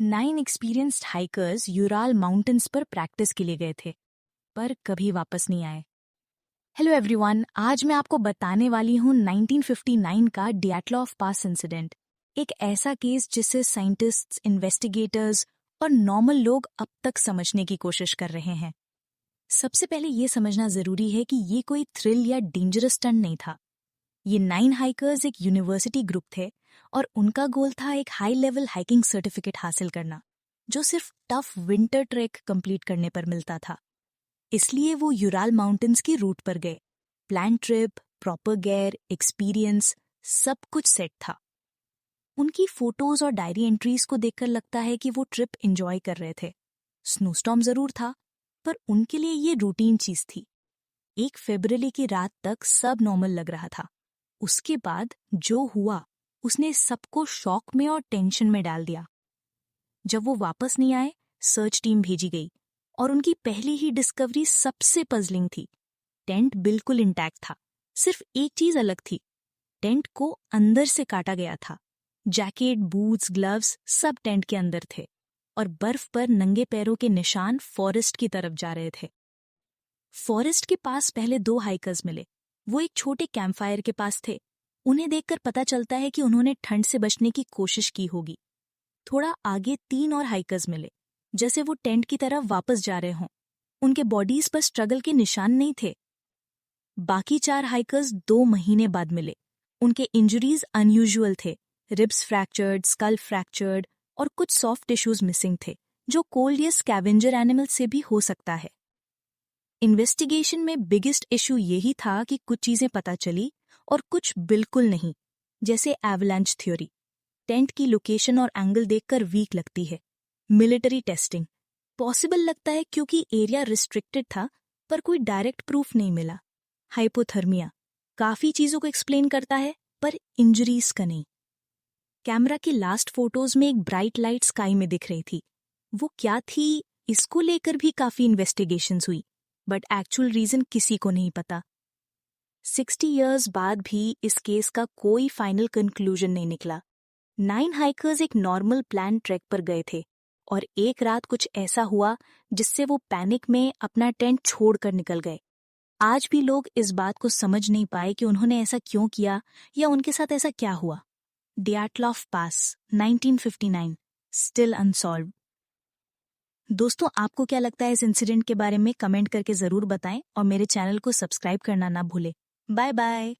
9 experienced hikers Ural mountains पर practice के लिए गए थे, पर कभी वापस नहीं आए। हेलो एवरीवन, आज मैं आपको बताने वाली हूँ 1959 का डियाटलॉफ पास इंसिडेंट। एक ऐसा केस जिसे साइंटिस्ट्स, इन्वेस्टिगेटर्स और नॉर्मल लोग अब तक समझने की कोशिश कर रहे हैं। सबसे पहले ये समझना जरूरी है कि ये कोई थ्रिल या डेंजरस स्टंट नहीं था। ये 9 हाइकर्स एक यूनिवर्सिटी ग्रुप थे और उनका गोल था एक हाई लेवल हाइकिंग सर्टिफिकेट हासिल करना, जो सिर्फ टफ विंटर ट्रैक कंप्लीट करने पर मिलता था। इसलिए वो यूराल माउंटेन्स की रूट पर गए। Plan trip, proper gear, experience, सब कुछ सेट था। उनकी फोटोज और डायरी एंट्रीज को देखकर लगता है कि वो ट्रिप एंजॉय कर रहे थे। स्नोस्टॉर्म जरूर था, पर उनके लिए ये रूटीन चीज थी। 1 फरवरी की रात तक सब नॉर्मल लग रहा था। उसके बाद जो हुआ उसने सबको शॉक में और टेंशन में डाल दिया। जब वो वापस नहीं आए, सर्च टीम भेजी गई और उनकी पहली ही डिस्कवरी सबसे पजलिंग थी। टेंट बिल्कुल इंटैक्ट था, सिर्फ एक चीज अलग थी। टेंट को अंदर से काटा गया था। जैकेट, बूट्स, ग्लव्स सब टेंट के अंदर थे और बर्फ पर नंगे पैरों के निशान फॉरेस्ट की तरफ जा रहे थे। फॉरेस्ट के पास पहले 2 हाइकर्स मिले। वो एक छोटे कैंपफायर के पास थे। उन्हें देखकर पता चलता है कि उन्होंने ठंड से बचने की कोशिश की होगी। थोड़ा आगे 3 और हाइकर्स मिले, जैसे वो टेंट की तरफ वापस जा रहे हों। उनके बॉडीज पर स्ट्रगल के निशान नहीं थे। बाकी 4 हाइकर्स 2 महीने बाद मिले। उनके इंजरीज अनयूजुअल थे। रिब्स फ्रैक्चर्ड, स्कल फ्रैक्चर्ड और कुछ सॉफ्ट टिश्यूज मिसिंग थे, जो कोल्ड या स्कैवेंजर एनिमल से भी हो सकता है। इन्वेस्टिगेशन में बिगेस्ट इशू यही था कि कुछ चीजें पता चली और कुछ बिल्कुल नहीं, जैसे एवलांच थ्योरी। टेंट की लोकेशन और एंगल देखकर वीक लगती है। मिलिट्री टेस्टिंग पॉसिबल लगता है क्योंकि एरिया रिस्ट्रिक्टेड था, पर कोई डायरेक्ट प्रूफ नहीं मिला। हाइपोथर्मिया काफी चीजों को एक्सप्लेन करता है, पर इंजरीज का नहीं। कैमरा की लास्ट फोटोज में एक ब्राइट लाइट स्काई में दिख रही थी। वो क्या थी, इसको लेकर भी काफी इन्वेस्टिगेशंस हुई, बट एक्चुअल रीजन किसी को नहीं पता। 60 इयर्स बाद भी इस केस का कोई फाइनल कंक्लूजन नहीं निकला। 9 हाइकर्स एक नॉर्मल प्लान ट्रैक पर गए थे और एक रात कुछ ऐसा हुआ जिससे वो पैनिक में अपना टेंट छोड़कर निकल गए। आज भी लोग इस बात को समझ नहीं पाए कि उन्होंने ऐसा क्यों किया या उनके साथ ऐसा क्या हुआ। डियाटलॉफ पास 1959 स्टिल अनसॉल्व्ड। दोस्तों, आपको क्या लगता है इस इंसिडेंट के बारे में? कमेंट करके जरूर बताएं और मेरे चैनल को सब्सक्राइब करना ना भूलें। Bye bye.